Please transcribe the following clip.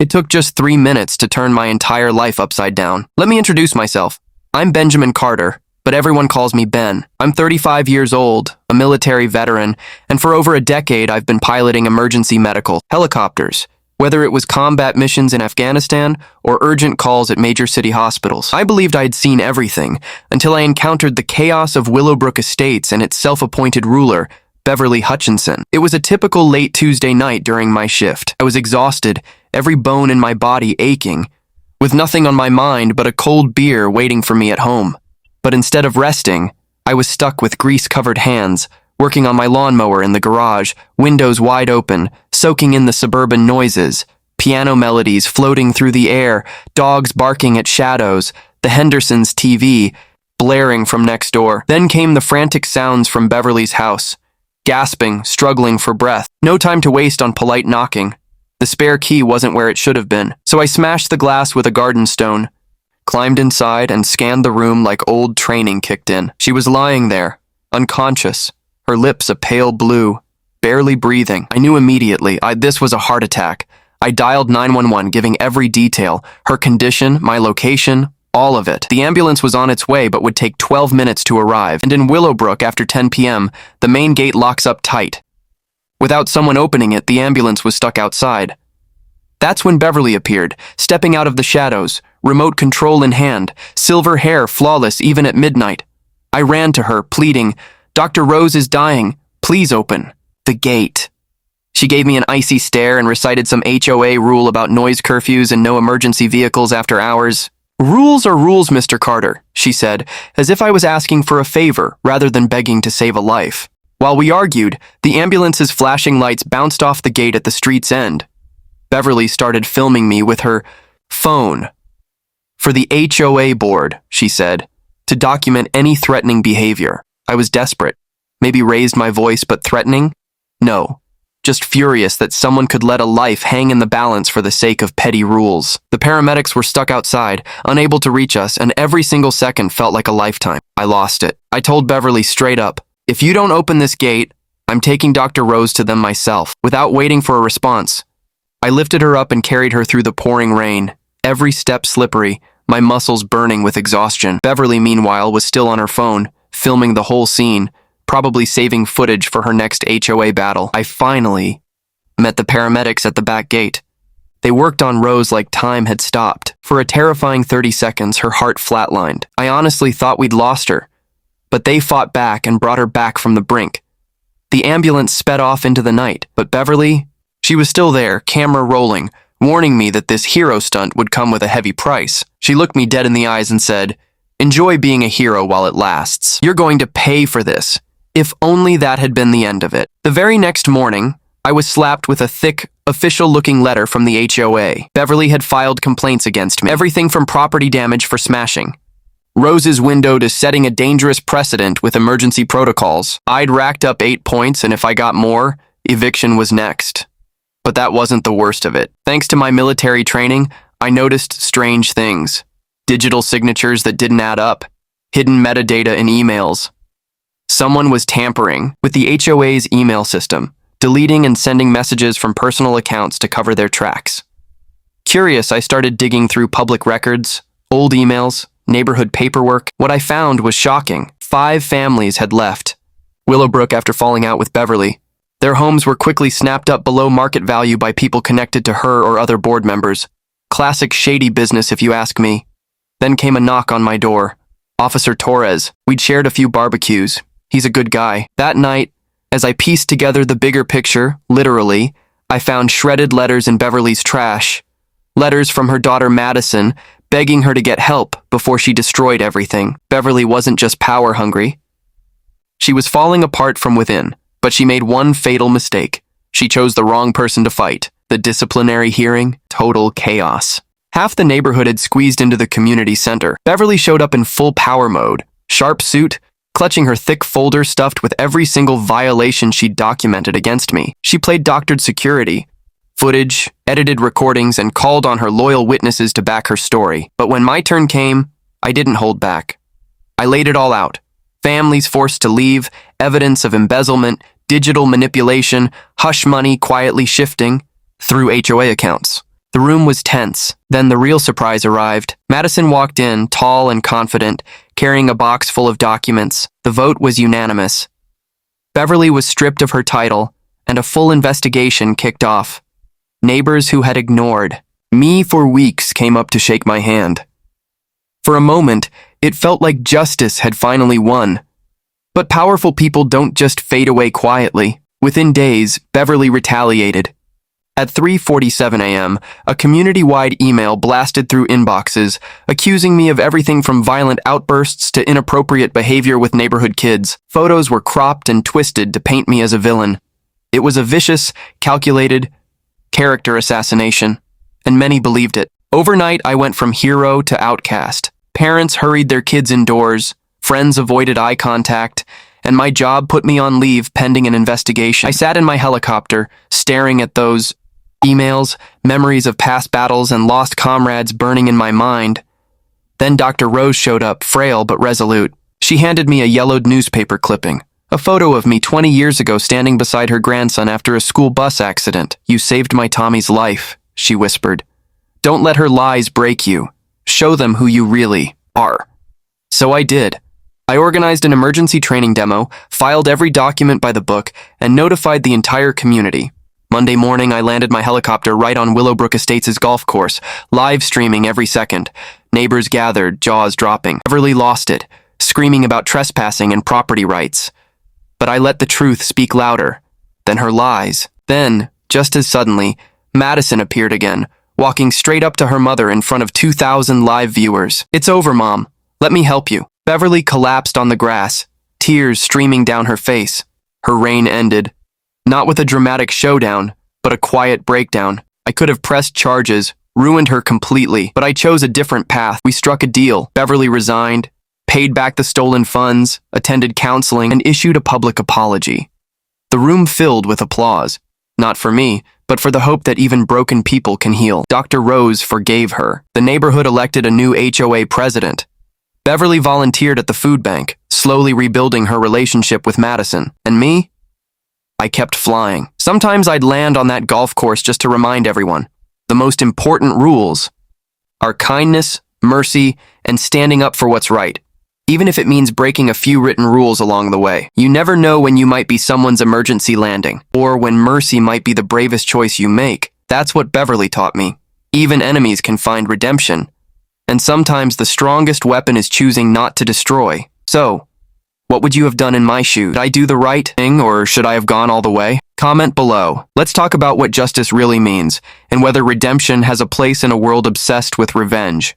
It took just 3 minutes to turn my entire life upside down. Let me introduce myself. I'm Benjamin Carter, but everyone calls me Ben. I'm 35 years old, a military veteran, and for over a decade I've been piloting emergency medical helicopters, whether it was combat missions in Afghanistan or urgent calls at major city hospitals. I believed I had seen everything until I encountered the chaos of Willowbrook Estates and its self-appointed ruler, Beverly Hutchinson. It was a typical late Tuesday night during my shift. I was exhausted, every bone in my body aching, with nothing on my mind but a cold beer waiting for me at home. But instead of resting, I was stuck with grease-covered hands, working on my lawnmower in the garage, windows wide open, soaking in the suburban noises, piano melodies floating through the air, dogs barking at shadows, the Hendersons' TV blaring from next door. Then came the frantic sounds from Beverly's house, gasping, struggling for breath. No time to waste on polite knocking. The spare key wasn't where it should have been, so I smashed the glass with a garden stone, climbed inside, and scanned the room like old training kicked in. She was lying there, unconscious, her lips a pale blue, barely breathing. I knew immediately this was a heart attack. I dialed 911, giving every detail, her condition, my location, all of it. The ambulance was on its way but would take 12 minutes to arrive, and in Willowbrook after 10 p.m., the main gate locks up tight. Without someone opening it, the ambulance was stuck outside. That's when Beverly appeared, stepping out of the shadows, remote control in hand, silver hair flawless even at midnight. I ran to her, pleading, "Dr. Rose is dying. Please open the gate." She gave me an icy stare and recited some HOA rule about noise curfews and no emergency vehicles after hours. "Rules are rules, Mr. Carter," she said, as if I was asking for a favor rather than begging to save a life. While we argued, the ambulance's flashing lights bounced off the gate at the street's end. Beverly started filming me with her phone. "For the HOA board," she said, "to document any threatening behavior." I was desperate. Maybe raised my voice, but threatening? No. Just furious that someone could let a life hang in the balance for the sake of petty rules. The paramedics were stuck outside, unable to reach us, and every single second felt like a lifetime. I lost it. I told Beverly straight up, "If you don't open this gate, I'm taking Dr. Rose to them myself." Without waiting for a response, I lifted her up and carried her through the pouring rain, every step slippery, my muscles burning with exhaustion. Beverly, meanwhile, was still on her phone, filming the whole scene, probably saving footage for her next HOA battle. I finally met the paramedics at the back gate. They worked on Rose like time had stopped. For a terrifying 30 seconds, her heart flatlined. I honestly thought we'd lost her, but they fought back and brought her back from the brink. The ambulance sped off into the night, but Beverly, she was still there, camera rolling, warning me that this hero stunt would come with a heavy price. She looked me dead in the eyes and said, "Enjoy being a hero while it lasts. You're going to pay for this." If only that had been the end of it. The very next morning, I was slapped with a thick, official-looking letter from the HOA. Beverly had filed complaints against me. Everything from property damage for smashing Rose's window to setting a dangerous precedent with emergency protocols. I'd racked up 8 points, and if I got more, eviction was next. But that wasn't the worst of it. Thanks to my military training, I noticed strange things. Digital signatures that didn't add up. Hidden metadata in emails. Someone was tampering with the HOA's email system, deleting and sending messages from personal accounts to cover their tracks. Curious, I started digging through public records, old emails, neighborhood paperwork. What I found was shocking. 5 families had left Willowbrook after falling out with Beverly. Their homes were quickly snapped up below market value by people connected to her or other board members. Classic shady business, if you ask me. Then came a knock on my door. Officer Torres. We'd shared a few barbecues. He's a good guy. That night, as I pieced together the bigger picture, literally, I found shredded letters in Beverly's trash. Letters from her daughter Madison, begging her to get help before she destroyed everything. Beverly wasn't just power hungry. She was falling apart from within, but she made one fatal mistake. She chose the wrong person to fight. The disciplinary hearing, total chaos. Half the neighborhood had squeezed into the community center. Beverly showed up in full power mode, sharp suit, clutching her thick folder stuffed with every single violation she'd documented against me. She played doctored security, footage, edited recordings, and called on her loyal witnesses to back her story. But when my turn came, I didn't hold back. I laid it all out. Families forced to leave, evidence of embezzlement, digital manipulation, hush money quietly shifting through HOA accounts. The room was tense. Then the real surprise arrived. Madison walked in, tall and confident, carrying a box full of documents. The vote was unanimous. Beverly was stripped of her title, and a full investigation kicked off. Neighbors who had ignored me for weeks came up to shake my hand. For a moment, it felt like justice had finally won. But powerful people don't just fade away quietly. Within days, Beverly retaliated. At 3:47 a.m., a community-wide email blasted through inboxes, accusing me of everything from violent outbursts to inappropriate behavior with neighborhood kids. Photos were cropped and twisted to paint me as a villain. It was a vicious, calculated character assassination, and many believed it. Overnight, I went from hero to outcast. Parents hurried their kids indoors, friends avoided eye contact, and my job put me on leave pending an investigation. I sat in my helicopter, staring at those emails, memories of past battles and lost comrades burning in my mind. Then Dr. Rose showed up, frail but resolute. She handed me a yellowed newspaper clipping, a photo of me 20 years ago standing beside her grandson after a school bus accident. "You saved my Tommy's life," she whispered. "Don't let her lies break you. Show them who you really are." So I did. I organized an emergency training demo, filed every document by the book, and notified the entire community. Monday morning, I landed my helicopter right on Willowbrook Estates' golf course, live streaming every second. Neighbors gathered, jaws dropping. Beverly lost it, screaming about trespassing and property rights. But I let the truth speak louder than her lies. Then, just as suddenly, Madison appeared again, walking straight up to her mother in front of 2,000 live viewers. "It's over, Mom. Let me help you." Beverly collapsed on the grass, tears streaming down her face. Her reign ended. Not with a dramatic showdown, but a quiet breakdown. I could have pressed charges, ruined her completely, but I chose a different path. We struck a deal. Beverly resigned, paid back the stolen funds, attended counseling, and issued a public apology. The room filled with applause. Not for me, but for the hope that even broken people can heal. Dr. Rose forgave her. The neighborhood elected a new HOA president. Beverly volunteered at the food bank, slowly rebuilding her relationship with Madison. And me? I kept flying. Sometimes I'd land on that golf course just to remind everyone. The most important rules are kindness, mercy, and standing up for what's right, even if it means breaking a few written rules along the way. You never know when you might be someone's emergency landing, or when mercy might be the bravest choice you make. That's what Beverly taught me. Even enemies can find redemption. And sometimes the strongest weapon is choosing not to destroy. So, what would you have done in my shoes? Did I do the right thing, or should I have gone all the way? Comment below. Let's talk about what justice really means, and whether redemption has a place in a world obsessed with revenge.